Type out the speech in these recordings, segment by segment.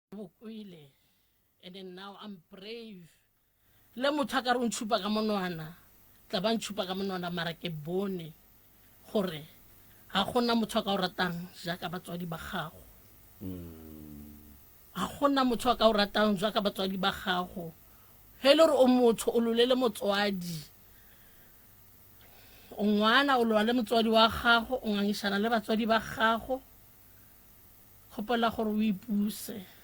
bokwile and then now I'm brave le motho a ka re o ntshupa ka monwana tla ba ntshupa ka monwana mara ke bone gore ga gona motho a ka o ratang jaaka batswadi ba gago ga gona motho a ka o ratang jaaka batswadi ba gago he le gore o motho o lolele motswadi o ngwana o lwa le motswadi wa gago o ngangisana le batswadi ba gago kgopola gore o ipuse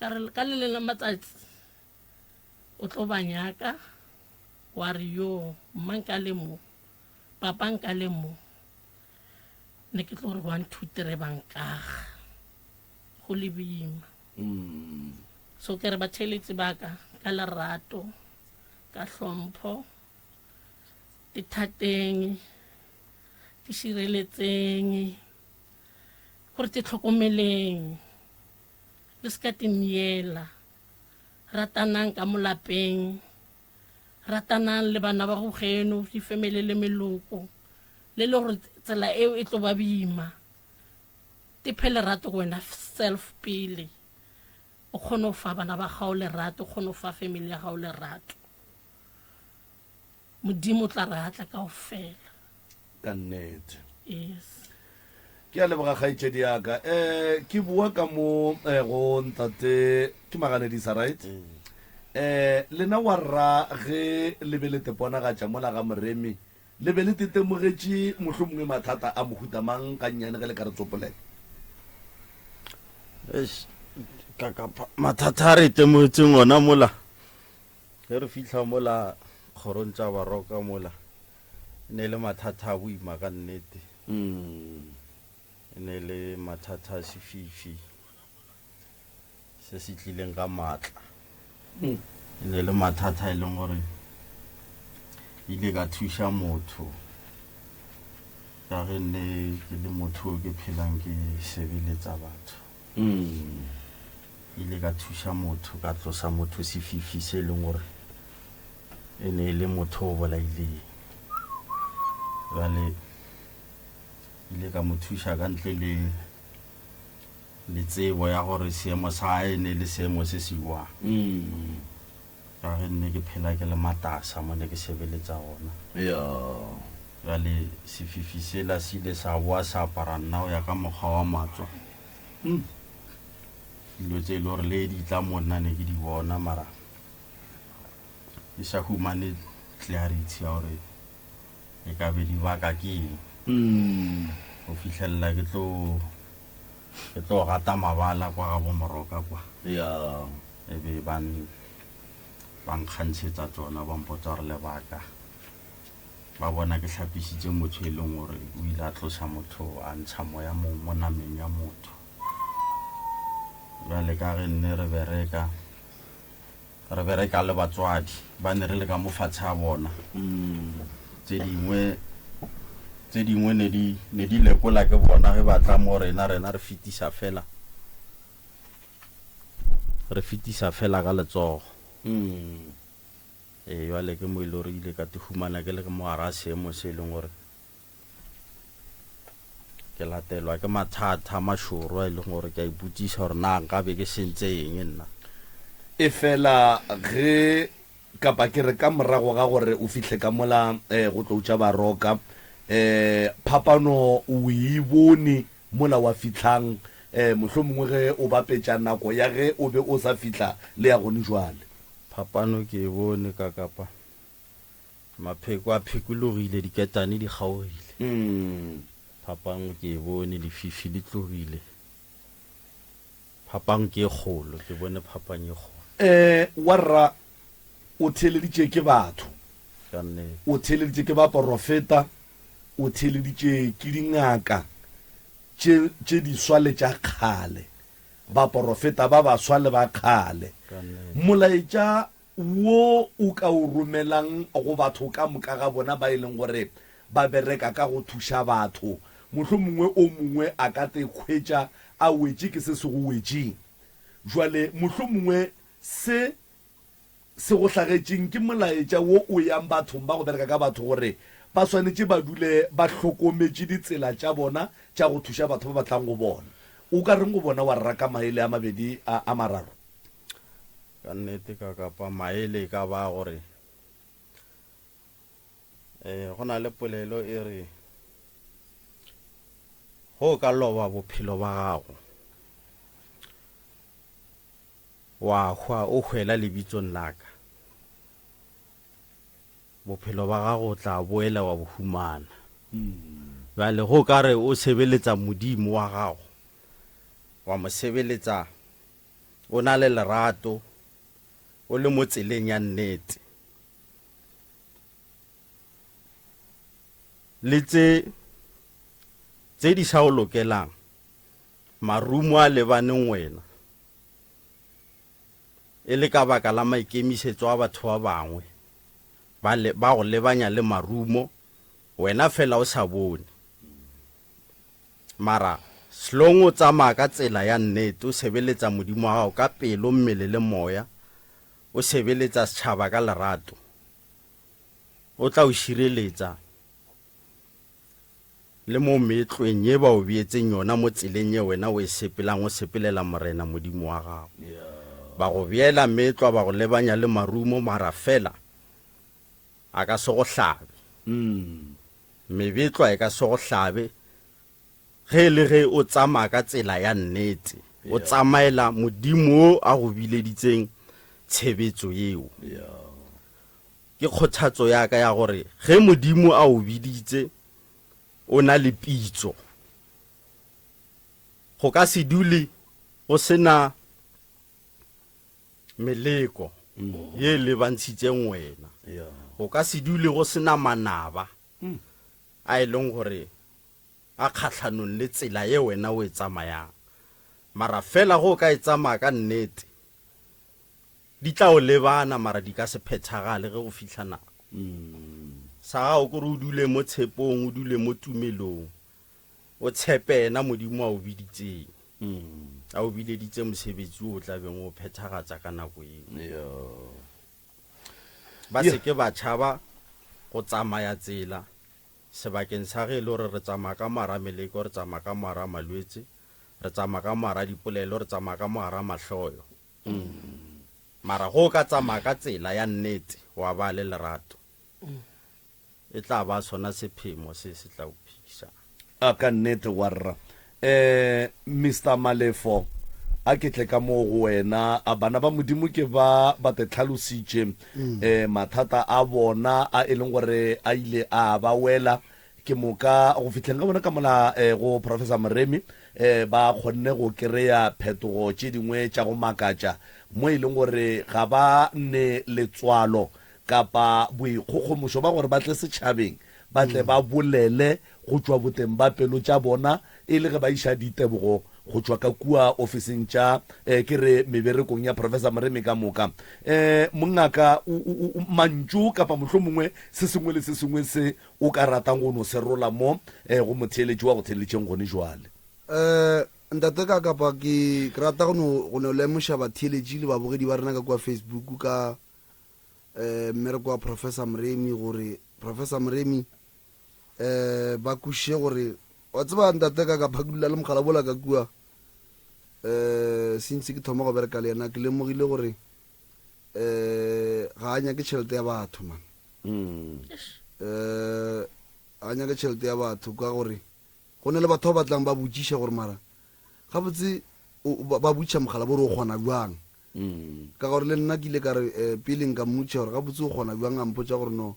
ka le leng la matsatsi o tlo ba nyaka wa re yo mma nka le mo papa nka le mo ne ke tlo re 1 2 3 bankaga go le boima so ke re ba tsheletsi baka ka lerato ka hlompho dithateng di shireletseng gore te tlhokomeleng le ska tiniela ratanang ka molapeng ratanang le bana ba go geno di family le meloko le gore tsela eo e tlo ba boima te phele rato go wena self pele o kgone go fa bana ba gago lerato o kgone go fa family ya gago lerato modimo tla re atla ka ofela ka nnete yes ke a leboga kgaitsedi yaka ke bua ka mo go ntate ke maganedisa right lena wa rra ge lebelete ponagatša mola ga moremi lebelete temogetše mohlomongwe mathata a mohutamang ka nnyane ge le ka re tsopolela mathata a re temogetseng ona mola ge re fitlha mola kgorong tša baroka mola ne le mathata a boima ka nnete ne le mathata a sefifi se se tlileng ka maatla ne le mathata e leng gore ile ka thuša motho ka ge nne ke le motho o ke phelang ke sebeletsa batho ile ka thuša motho ka tlosa motho sefifi se e leng gore e ne le motho o bolaileng jale ile ka mo thuša ka ntle le tsebo ya gore seemo sa hae ne le seemo se se buang ka ge nne ke phela ke le matasa mo ne ke sebeletsa gona jale sefifi sela se ile sa boa sa apara nna o ya ka mokgwa wa matswa dilo tse e le gore le di tla monna ne ke di bona mara ke sa humane clarity ya gore e ka be di baka ke go fitlhelela ke tlo gata mabala kwa ga bomoroka kwa e be bankgantshetsa tsona ba mpotsa gore lebaka ba bona ke tlhapisitse motho e leng gore o ile a tlosa motho a ntsha moya mo nameng ya motho jale ka ge nne re bereka le batswadi ba ne re le ka mofatshe a bona tse dingwe ne di lekola ke bona ge batla mo rena re fetisa fela ka letsogo jale ke mo ile gore ile ka te humana ke le ke mo gara seemo se e leng gore ke latelwa ke mathata mašoro a e leng gore ke a iputsisa gore na nka be ke sentse eng nna e fela ge kapa ke re ka morago ga gore o fitlhe ka mola go tloutša baroka phapano o e bone mola wa fitlhang mohlomongwe ge o bapetša nako ya ge o be o sa fitlha le ya gone jwale phapano ke e bone ka kapa mapheko a phekologile diketane di kgaogile phapang ke e bone dififi di tlogile phapang ke e kgolo ke bone phapang e kgolo warra o theleditše ke batho ka nnete o theleditše ke ba porofeta o theleditše ke dingaka tše di swale tša kgale ba porofeta ba baswa le ba kgale ka nnete molaetša wo o ka o romelang go batho ka moka ga bona ba e leng gore ba bereka ka go thuša batho mohlomongwe o mongwe a ka te khwetša a wetše ke se se go wetšeng jwale mohlomongwe se go hlagetšeng ke molaetša wo o yang bathong ba go bereka ka batho gore ba swanetše ba dule ba hlokometše ditsela tša bona tša go thuša batho ba batlang go bona o ka reng go bona wa raka maele a mabedi a mararo? ka nnete ka kapa maele ka ba gore go na le polelo e re go ka loba bophelo ba gago wa hwa o hwela lebitsong laka bophelo ba gago tla boela wa bohumana bale go ka re o sebeletsa modimo wa gago wa mo sebeletsa o na le lerato o le mo tseleng ya nnete le tse di sa o lokelang marumo a lebaneng wena e le ka baka la maikemisetso a batho ba bangwe ba go lebanya le marumo wena fela o sa bone mara slong o tsamaya ka tsela ya nnete o sebeletsa modimo wa gago ka pelo mmele le moya o sebeletsa setšhaba ka lerato o tla o šireletsa le mo metlweng ye ba o beetseng yona mo tseleng ye wena o e sepelang o sepelela morena modimo wa gago ba go beela metlwa ba go lebanya le marumo mara fela a ka se go hlabe mebetlwa e ka se go hlabe ge le ge o tsamaya ka tsela ya nnete o tsamaela modimo o a go bileditseng tshebetso yeo ke kgothatso ya ka ya gore ge modimo a o biditse o na le pitso go ka se dule go sena meleko ye le bantshitseng wena go ka se dule go sena manaba a e leng gore a kgatlhanong le tsela ye wena o e tsamayang mara fela go ka e tsamaya ka nnete di tla o lebana mara di ka se phethagale ge go fitlha nako sa gago kore o dule mo tshepong o dule mo tumelong o tshepena modimo a o biditseng a o bileditse mosebetsi o tla beng o phethagatsa ka nako eo ba se ke ba tšhaba go tsamaya tsela sebakeng sa ge e le gore re tsamaya ka mara meleko re tsamaya ka mara malwetse re tsamaya ka mara dipolelo re tsamaya ka mara mahloyo mara go ka tsamaya ka tsela ya nnete wa ba le lerato e tla ba sona sephemo se se tla o phisa a ka nnete warra Mr. Malefo a ke tle ka mo go wena a bana ba modimo ke ba te tlhalositše mathata a bona a e leng gore a ile a ba wela ke moka go fitlheng ka bona ka mola go Professor Moremi ba kgonne go kry-a phetogo tše dingwe tša go makatša mo e leng gore ga ba nne letswalo kapa boikgokgomošo ba gore ba tle setšhabeng ba tle ba bolele go tšwa boteng ba pelo tša bona e le ge ba iša ditebogo go tšwa ka kua ofising tša ke re meberekong ya Professor Moremi ka moka mongaka mantšu kapa mohlho mongwe se sengwe le se sengwe se o ka ratang go no se rola mo go motheeletši wa go theeletšeng gone jwale ntate ka kapa ke rata go no lemoša batheeletši le babogedi ba rena ka kua Facebook ka mmereko wa Professor Moremi gore Professor Moremi ba kuše gore wa tseba ntate ka kapa ke dula le mogala bola ka kua since ke thoma go bereka le yena ke lemogile gore ga a nyake tšhelete ya batho man a nyake tšhelete ya batho ka gore go ne le batho ba batlang ba botšiša gore mara ga botse ba botšiša mogala bore o kgona bjang ka gore le nna ke ile ka re pele nka mmotša gore ga botse o kgona bjang a mpotša gore no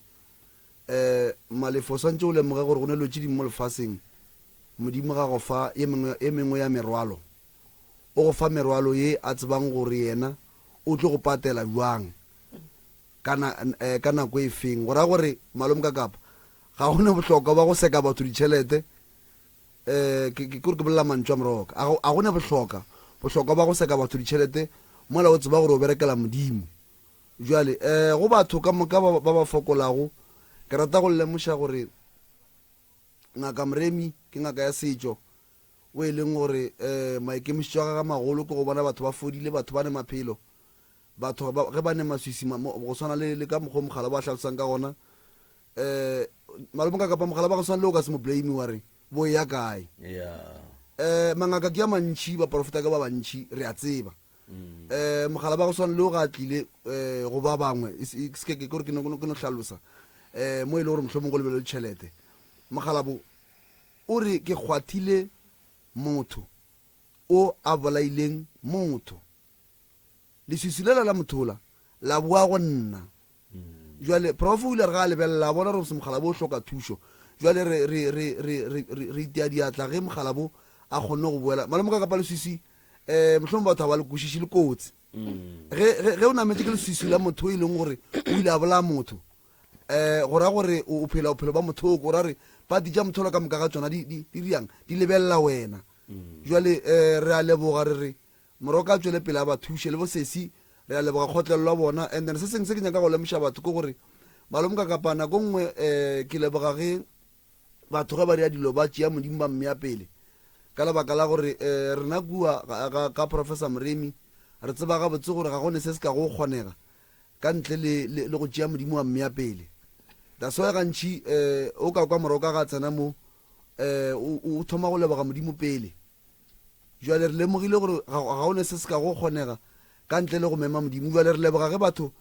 Malefo swantse o lemoga gore go ne lo tše dingwe mo lefaseng modimo ga go fa e mengwe ya merwalo o go fa merwalo ye a tsebang gore yena o tlo go patela bjang ka nako e feng gora gore malome ka kapa ga go ne bohlokwa ba go seka batho ditšhelete ke gore ke bolela mantšu a moroka a go ne bohlokwa ba go seka batho ditšhelete mola o tseba gore o berekela modimo jwale go batho ka moka ba ba fokolago ke rata go lemoša gore ngaka Moremi ke ngaka ya setšo o e leng gore maikemišetšo a ga magolo ke go bona batho ba fodile batho ba ne maphelo batho ge ba ne maswisi go swana le ka mokgwa mogala ba tlhalosang ka gona malome ka kapa mogala ba go swana le o ka se mo blame wa re bo ya kae mangaka ke ya mantšhi baprofeta ka ba bantšhi re a tseba mogala ba go swana le o ga tlile go ba bangwe kore ke no tlhalosa mo e le gore mohlomong go lebele tšhelete mogalabo o re ke kgwathile motho o a bolaileng motho leswiswi lela la mothola la boa go nna jwale prof o ile re ga lebelela bona re se mogala bo o hloka thušo jwale re itea diatla ge mogala bo a kgonne go boela malome ka kapa leswiswi mohlomong batho ba le kwešiši le kotsi ge o nametse ke leswiswi la motho e leng gore o ile a bola motho go ra gore o phela bophelo ba mothoko o ra re pati tša mothola ka moka ga tsona di riang di lebelela wena jwale re a leboga re re moroka a tswele pele a ba thuše le bosesi re a leboga kgotlelelwa bona and then se sengwe se ke nyaka go lemoša batho ke gore malome ka kapa nako nngwe ke leboga ge batho ge ba rea dilo ba tšea modimo ba mmea pele ka lebaka la gore rena kua ka professor Moremi re tseba gabotse gore ga gone se se ka go kgonega ka ntle le go tšea modimo wa mmea pele that's why gantši o ka kwa moroka ga tsena mo o thoma go leboga modimo pele jwale re lemogile gore ga gone se se ka go kgonega ka ntle le go mema modimo jwale re leboga ge batho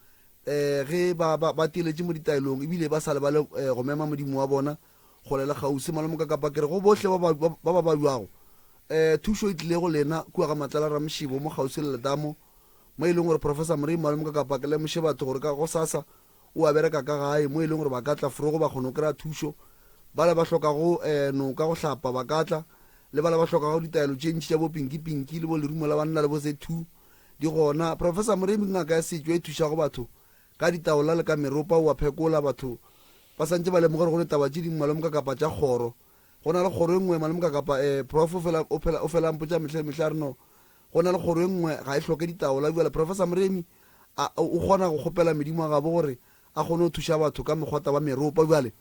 ge ba tieletse mo ditaelong ebile ba sa le ba le go mema modimo wa bona go le gausi malome ka kapa kere go bohle ba ba buago thušo e tlile go lena kua ga matlala ra mošibo mo gausi le letamo mo e leng gore professor Moremi malome ka kapa ke lemoše batho gore ka go sasa o a bereka ka gae mo e leng gore ba ka tla forogo ba kgone go kry-a thušo ba le ba hlokago noka go hlapa ba ka tla le ba le ba hlokago ditaelo tše ntši tša bo pinki le bo lerumo la banna le bo Z2 di gona professor Moremi ngaka ya setšo e thušago batho ka ditaola le ka meropa o a phekola batho ba santse ba lemoge gore go ne taba tše dingwe malome ka kapa tša kgoro go na le kgoro e nngwe malome ka kapa prof o fela mpotša mehla reno go na le kgoro e nngwe ga e hloke ditaola jale professor Moremi o kgona go kgopela medimo a gabo gore a kgone go thuša batho ka mekgwata ba meropa jale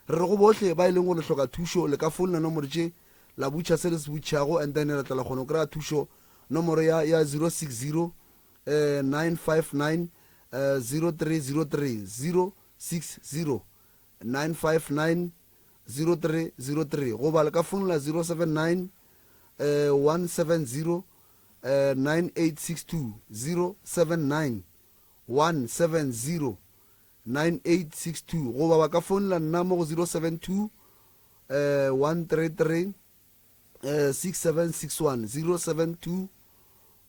re re go bohle ba e leng gore le hloka thušo le ka founela nomoro tše la butšha se le se butšhago and then le tla la kgone go kry-a thušo nomoro ya 060 959 0303 060 959 0303 goba le ka founela 079 170 9862 079 170 9862 goba ba ka founela nna mo go 072 133 6761 072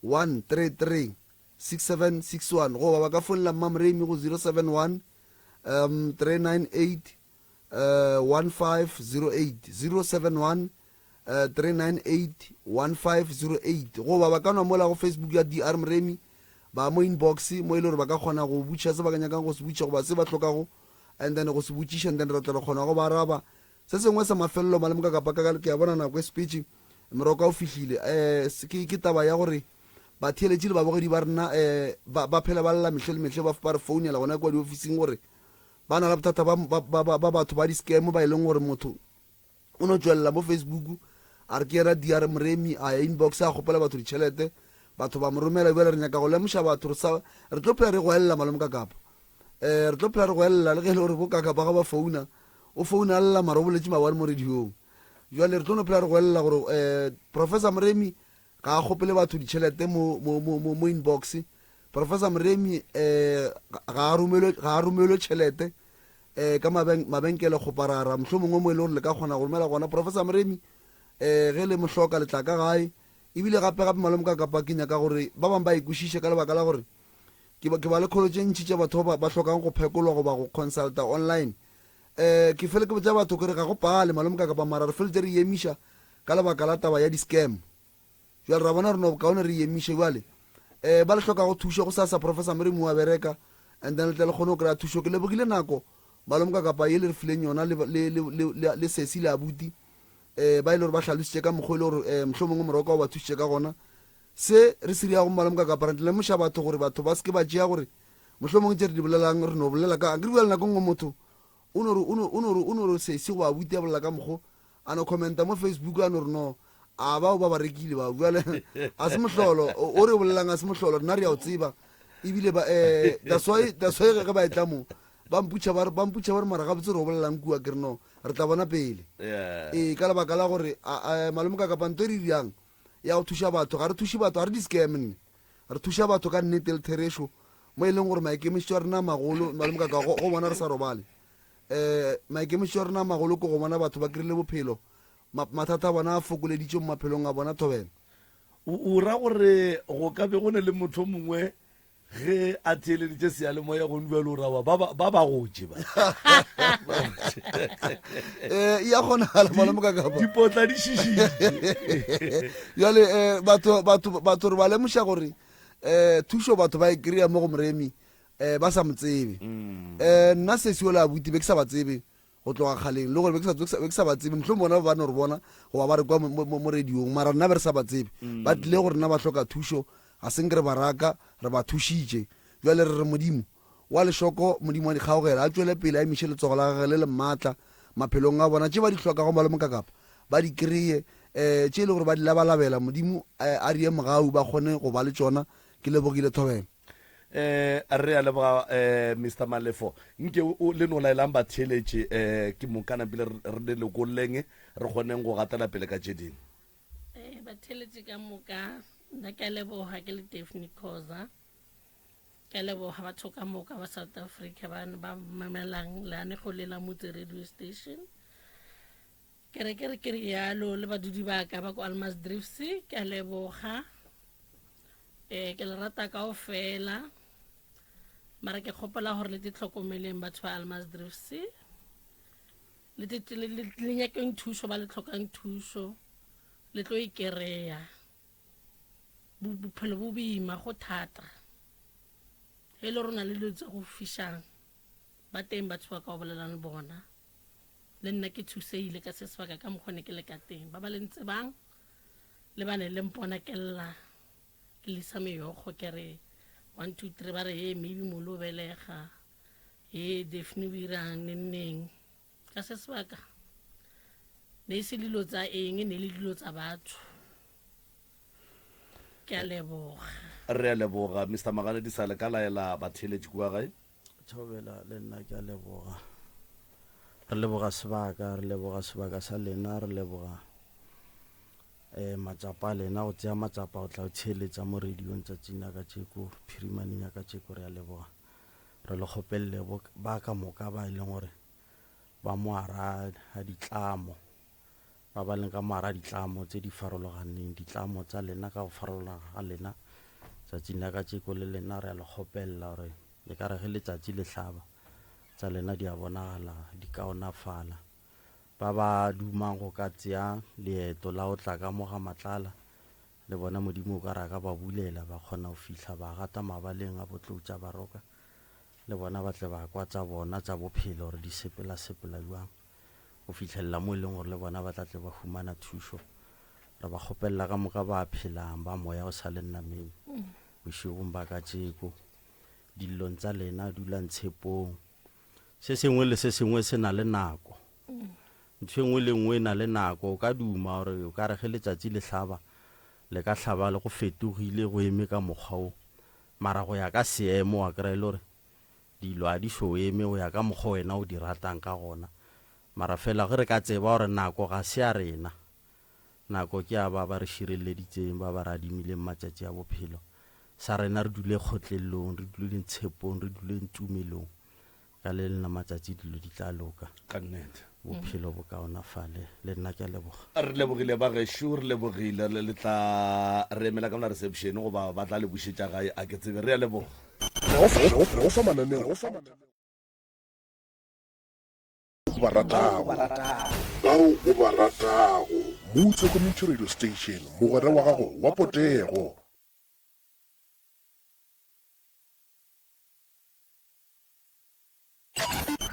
133 6761 goba ba ka founela mma Moremi go 071 398 1508 071 398 1508 goba ba ka nwa mola go Facebook ya DR Moremi ba mo inbox mo ile gore ba ka kgona go butša se ba ka nyakang go se butša goba se ba hlokago and then go se butšiša and then re tla kgona go ba araba se sengwe sa mafelelo malome ka kapa ke a bona nako e speech moroka o fihlile ke taba ya gore ba theeletše le babogedi ba rena ba phela ba lela mehle le mehle ba re founela gona kwa di-officing gore ba na la bothata ba batho ba di-scam ba e leng gore motho o no tswelela mo Facebook a re ke era DR Moremi a inbox a kgopela batho ditšhelete batho ba mo romela jale re nyaka go lemoša batho re tlo phela re go elela malome ka kapa re tlo phela re go elela le ge le gore bo kakapa ga ba founa o founa a lela mara o boletše mabane mo radiong jale re tlo no phela re go elela gore professor Moremi ga a kgopele batho ditšhelete mo inbox professor Moremi ga a romelwe tšhelete ka mabenkele kgoparara mohlho mongwe mo e le gore le ka kgona go romela gona professor Moremi ge le mohloka letla ka gae ebile gape malome ka kapa ke nyaka gore ba bangwe ba ikwešiše ka lebaka la gore ke ba le kgolo tše ntšhi tša batho ba hlokang go phekolwa goba go consulta online ke fele ke botša batho kore ga go pale malome ka kapa mara re feletse re emiša ka lebaka la taba ya di-scam jale ra bona reno kaone re emiše jale ba le hloka go thuša go sasa professor Moremi wa bereka and then le tle le kgone go kry-a thušo ke lebogile nako malome ka kapa ye le re fileng yona le sesi le abuti ba ile gore ba hlalošitše ka mokgwa e le gore mohlho mongwe moroka o ba thušitše ka gona se re se riago malome ka kapa re lemoša batho gore batho ba seke ba tšea gore mohlho mongwe tše re di bolelang re no bolela ka ke di bolela nako ngwe motho o no re sesi go abuti a bolela ka mokgwa a no commenta mo Facebook a no re no a bao ba rekile ba jale a se mohlolo o re bolelang a se mohlolo rena re ya o tseba ebile that's why ge ba etla mo ba mputša ba re mara ga botse re go bolelang kua ke re no re tla bona pele Yeah. ka lebaka la gore malome ka kapanto e re dirang ya go thuša batho ga re thuše batho ga re di-scam nne re thuša batho ka nnete le thereso mo e leng gore maikemišitšo a rena magolo malome kaka go bona re sa robale maikemišitšo a rena magolo ko go bona batho ba kry-ile bophelo mathata a bona a fokoleditše mo maphelong a bona thobela o ra gore go ka be go ne le motho mongwe ge a theeleditše seyalemoya go nbjalo rawa ba gotse ba ya kgonagala malome kakapa dipotla di šišitše jale batho re ba lemoša gore thušo batho ba e kry-a mo go moremi ba sa mo tsebe nna sesio le abuti be ke sa ba tsebe go tloga kgaleng le gore be ke sa ba tsebe motlho bona ba bane re bona goba ba re kwa mo radiong mara nna be re sa ba tsebe ba tlile gore nna ba tlhoka thušo ga seng re baraka re ba thušitše jale re re modimo wa lešoko modimo wa dikgaogela a tswele pele a emiše letsogo la gage le le maatla maphelong a bona tše ba di tlhokago ba le mokakapa ba di kry-e tše e le gore ba di labalabela modimo a die mogau ba kgone go ba le tsona ke lebogile thobela re a leboga Mr Malefo nke le no laelang ba theeletše ke mokana pele re le lekoleng re kgoneng go gatela pele ka tše dingwe ba theeletše ka moka nna ke a leboga ke le Daphne Khoza ke a leboga batho ka moka ba South Africa ba mamelang leanego le la Motse radio station ke re yalo le badudi ba ka ba ko Almasdrift ke a leboga ke le rata kaofela mara ke kgopola gore le ditlhokomeleng batho ba Almasdrift le nyakeng thuso ba le tlhokang thuso le tlo ikereya bophelo bo boima go thata e le rona le dilo tse go fišang ba teng batho ba ka o bolelang bona le nna ke thuseile ka se sebaka ka mokgone ke le ka teng ba ba le ntse bang le ba ne le mpona ke lla ke lisa meyogo ke re 1 2 3 ba re maybe molo belega Daphne o irang neng ka se sebaka ne se dilo tsa eng ne le dilo tsa batho ke a leboga re a leboga Mr Magane di sale ka laela ba theeletše kua gae thobela le nna ke a leboga re leboga sebaka sa lena re leboga matsapa a lena go tšea matsapa o tla o theeletša mo radiong tšatšing ya ka tšeko phirimaneng ya ka tšeko re a leboga re le kgopelele ba ka moka ba e leng gore ba moara a ditlamo ba ba leng ka moara ditlamo tse di farologaneng ditlamo tsa lena ka go farologana ga lena tšatšing ya ka tšeko le lena re a le kgopelela gore e ka re ge letšatši le hlaba tsa lena di a bonagala di kaonafala ba ba dumang go ka tšea leeto la go tla ka moga matlala le bona modimo o ka raka ba bulela ba kgona go fihla ba gata mabaleng a botlou tša baroka le bona ba tle ba kwa tša bona tša bophelo gore di sepela jwang go fitlhelela mo e leng gore le bona ba tla tle ba humana thušo re ba kgopelela ka moka ba phelang ba moya o sa le nnameng bošegong ba ka tšeko dillong tsa lena dulang tshepong se sengwe le se sengwe se na le nako ntho engwe le ngwe e na le nako o ka duma gore o ka re ge letšatši le hlaba le ka hlaba le go fetogile go eme ka mokgwa o mara go ya ka seemo wa kry-e le gore dilo a di so eme go ya ka mokgwa wena o di ratang ka gona mara fela ge re ka tseba gore nako ga se a rena nako ke a ba ba re šireleditseng ba ba re adimileng matšatši a bophelo sa rena re dule kgotlelong re dule tshepong re dule tumelong ka le lena matšatši dilo di tla loka ka nnete bophelo bo kaonafale le nna ke a leboga re lebogile ba gešo re lebogile le tla re emela ka mona reception goba ba tla le bušetša gae a ke tsebe re a leboga bao o ba ratago Motse Community Radio Station mogwera wa gago wa potego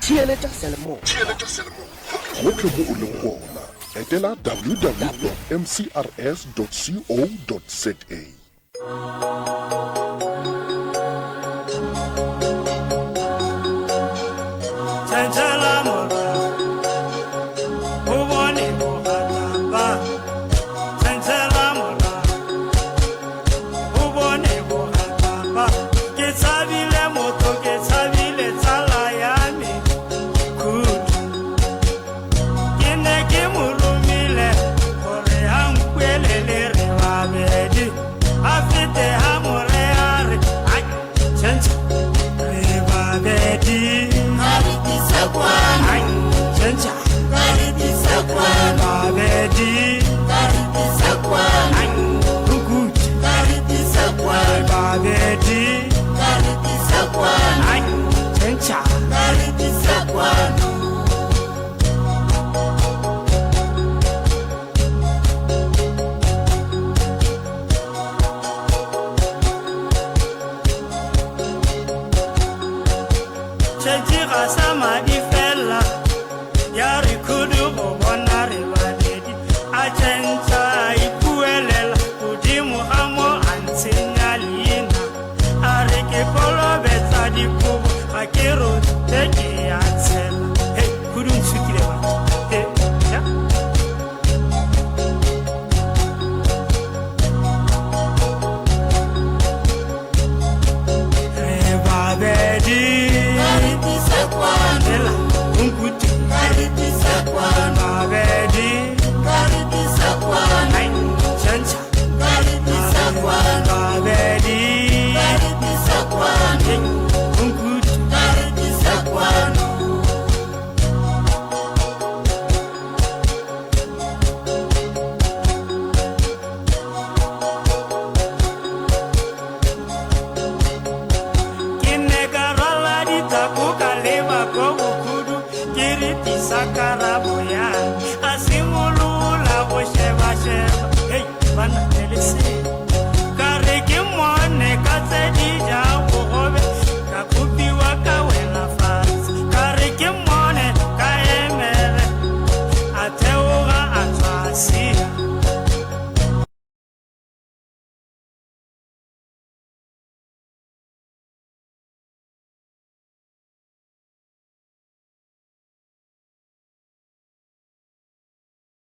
Theeletša selemo gotlhe mo o leng gona etela www.mcrs.co.za Ke tshabile moto ke tshabile tsala ya tšetše ga sa madi fela ya re kudu go bona re babedi a tšentša a ipuelela godimo ga mo a ntshenya leina a re ke kolobetsa dikobo ga ke rote ke ya tshela hei kudu ntshukile batho ja babedi ela unkuti babedi ai chancha babedi unkuti Sakara